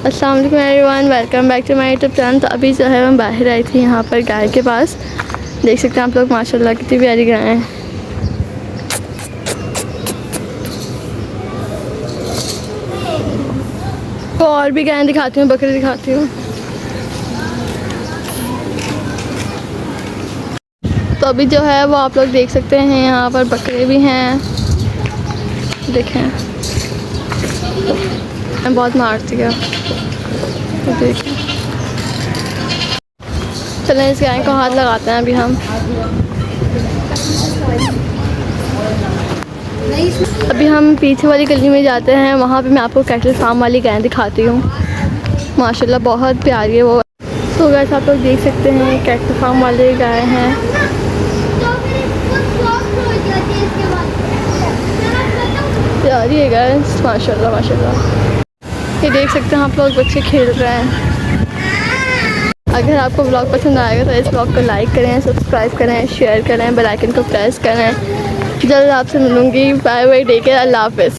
अस्सलाम वालेकुम everyone, welcome back to my YouTube channel. तो अभी जो है मैं बाहर आई थी यहाँ पर गाय के पास। देख सकते हैं आप लोग, माशाल्लाह कितनी प्यारी गाय हैं। तो और भी गायें दिखाती हूँ, बकरी दिखाती हूँ। तो अभी जो है वो आप लोग देख सकते हैं, यहाँ पर बकरे भी हैं। देखें, मैं बहुत मारती है। तो देखें, चलें इस गाय को हाथ लगाते हैं अभी हम। अभी हम पीछे वाली गली में जाते हैं, वहाँ पे मैं आपको कैटल फार्म वाली गाय दिखाती हूँ। माशाल्लाह बहुत प्यारी है वो। तो गाइस आप लोग देख सकते हैं, कैटल फार्म वाले गाय हैं। प्यारी है गाइस, माशाल्लाह माशाल्लाह। ये देख सकते हैं आप लोग, बच्चे खेल रहे हैं। अगर आपको ब्लॉग पसंद आएगा तो इस ब्लॉग को लाइक करें, सब्सक्राइब करें, शेयर करें, बेल आइकन को प्रेस करें। जल्द आपसे मिलूँगी। बाय बाय, टेक केयर, अल्लाह हाफ़िज़।